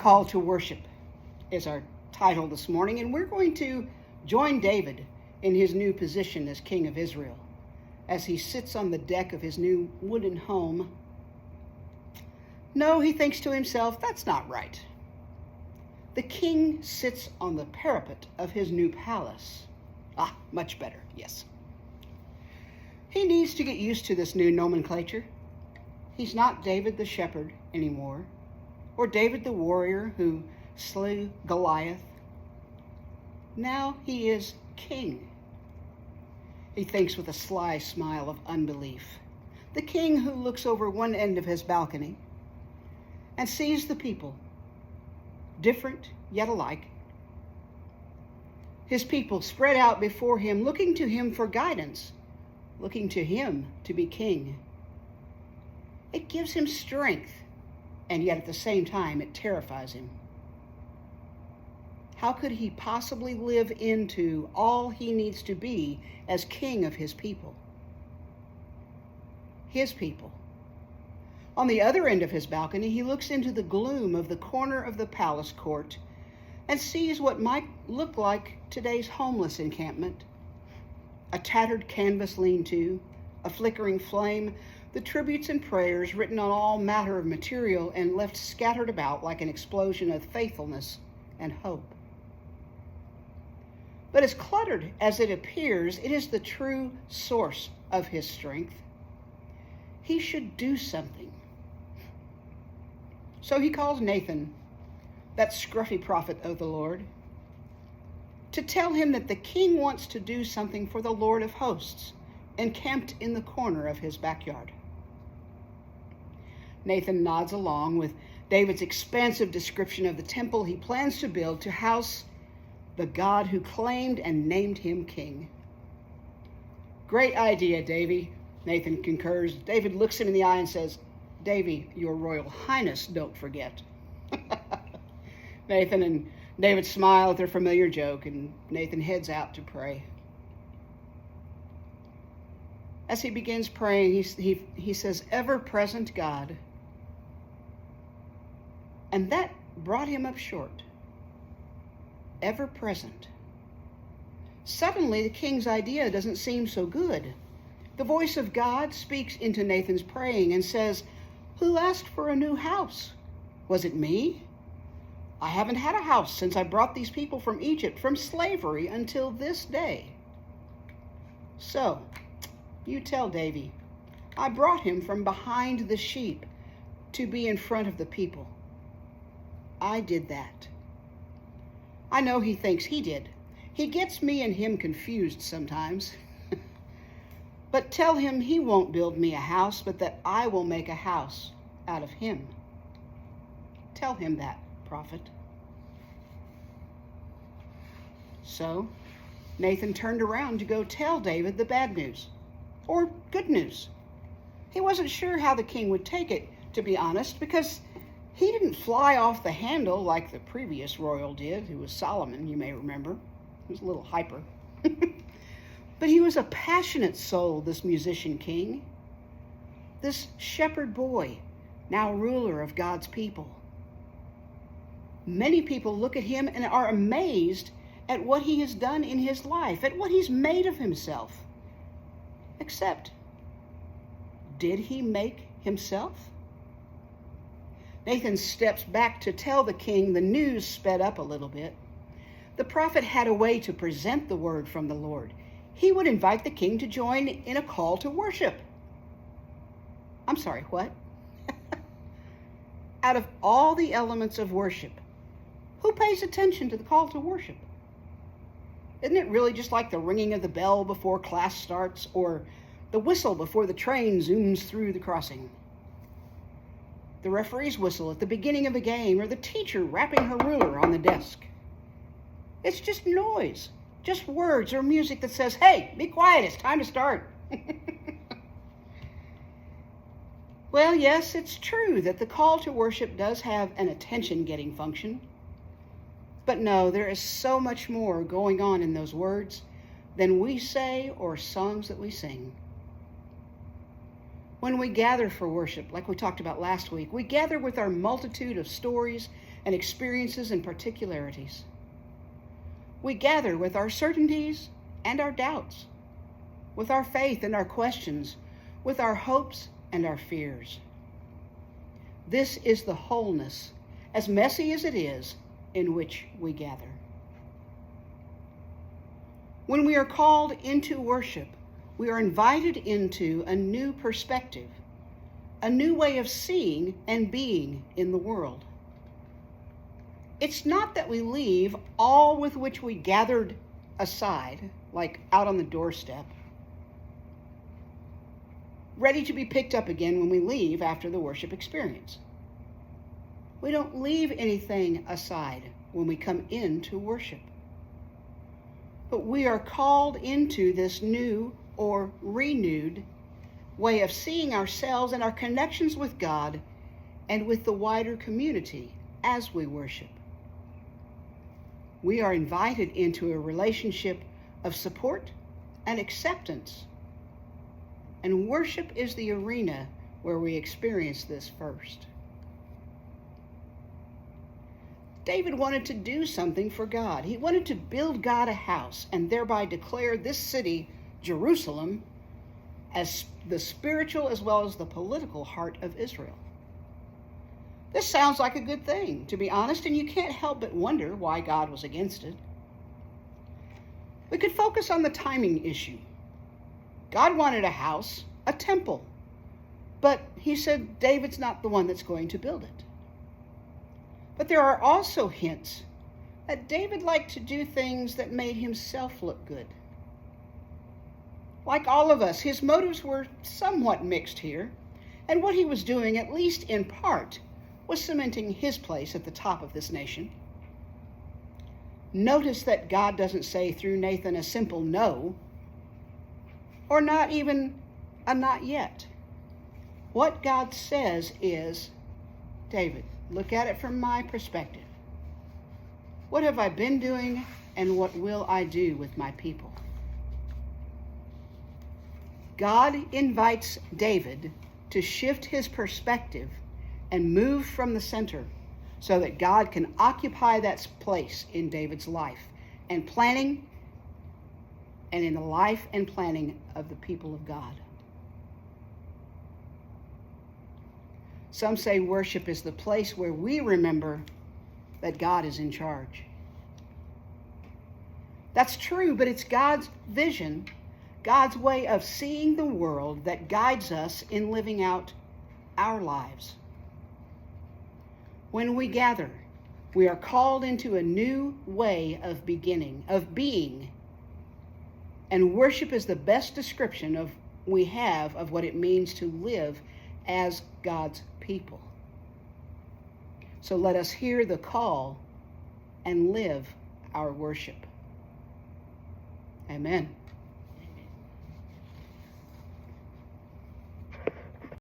Call to Worship is our title this morning, and we're going to join David in his new position as King of Israel as he sits on the deck of his new wooden home. No, he thinks to himself, that's not right. The king sits on the parapet of his new palace. Ah, much better, yes. He needs to get used to this new nomenclature. He's not David the shepherd anymore, or David the warrior who slew Goliath. Now he is king. He thinks with a sly smile of unbelief. The king who looks over one end of his balcony and sees the people, different yet alike. His people spread out before him, looking to him for guidance, looking to him to be king. It gives him strength, and yet at the same time it terrifies him. How could he possibly live into all he needs to be as king of his people? His people. On the other end of his balcony, he looks into the gloom of the corner of the palace court and sees what might look like today's homeless encampment. A tattered canvas lean-to, a flickering flame, the tributes and prayers written on all matter of material and left scattered about like an explosion of faithfulness and hope. But as cluttered as it appears, it is the true source of his strength. He should do something. So he calls Nathan, that scruffy prophet of the Lord, to tell him that the king wants to do something for the Lord of hosts, encamped in the corner of his backyard. Nathan nods along with David's expansive description of the temple he plans to build to house the God who claimed and named him king. Great idea, Davy, Nathan concurs. David looks him in the eye and says, Davy, your royal highness, don't forget. Nathan and David smile at their familiar joke, and Nathan heads out to pray. As he begins praying, he says, ever-present God. And that brought him up short. Ever-present. Suddenly, the king's idea doesn't seem so good. The voice of God speaks into Nathan's praying and says, who asked for a new house? Was it me? I haven't had a house since I brought these people from Egypt, from slavery until this day. So, you tell Davy, I brought him from behind the sheep to be in front of the people. I did that. I know he thinks he did. He gets me and him confused sometimes. But tell him he won't build me a house, but that I will make a house out of him. Tell him that, prophet. So Nathan turned around to go tell David the bad news, or good news. He wasn't sure how the king would take it, to be honest, because he didn't fly off the handle like the previous royal did, who was Solomon, you may remember. He was a little hyper. But he was a passionate soul, this musician king, this shepherd boy, now ruler of God's people. Many people look at him and are amazed at what he has done in his life, at what he's made of himself. Except, did he make himself? Nathan steps back to tell the king the news sped up a little bit. The prophet had a way to present the word from the Lord. He would invite the king to join in a call to worship. I'm sorry, what? Out of all the elements of worship, who pays attention to the call to worship? Isn't it really just like the ringing of the bell before class starts, or the whistle before the train zooms through the crossing? The referee's whistle at the beginning of a game, or the teacher rapping her ruler on the desk. It's just noise, just words or music that says, hey, be quiet, it's time to start. Well, yes, it's true that the call to worship does have an attention-getting function. But no, there is so much more going on in those words than we say or songs that we sing. When we gather for worship, like we talked about last week, we gather with our multitude of stories and experiences and particularities. We gather with our certainties and our doubts, with our faith and our questions, with our hopes and our fears. This is the wholeness, as messy as it is, in which we gather. When we are called into worship, we are invited into a new perspective, a new way of seeing and being in the world. It's not that we leave all with which we gathered aside, like out on the doorstep, ready to be picked up again when we leave after the worship experience. We don't leave anything aside when we come into worship. But we are called into this new or renewed way of seeing ourselves and our connections with God and with the wider community as we worship. We are invited into a relationship of support and acceptance. And worship is the arena where we experience this first. David wanted to do something for God. He wanted to build God a house and thereby declare this city, Jerusalem, as the spiritual as well as the political heart of Israel. This sounds like a good thing, to be honest, and you can't help but wonder why God was against it. We could focus on the timing issue. God wanted a house, a temple, but he said David's not the one that's going to build it. But there are also hints that David liked to do things that made himself look good. Like all of us, his motives were somewhat mixed here, and what he was doing, at least in part, was cementing his place at the top of this nation. Notice that God doesn't say through Nathan a simple no, or not even a not yet. What God says is, David, look at it from my perspective. What have I been doing, and what will I do with my people? God invites David to shift his perspective and move from the center so that God can occupy that place in David's life and planning and in the life and planning of the people of God. Some say worship is the place where we remember that God is in charge. That's true, but it's God's vision, God's way of seeing the world that guides us in living out our lives. When we gather, we are called into a new way of being, and worship is the best description we have of what it means to live as God's people. So let us hear the call and live our worship. Amen.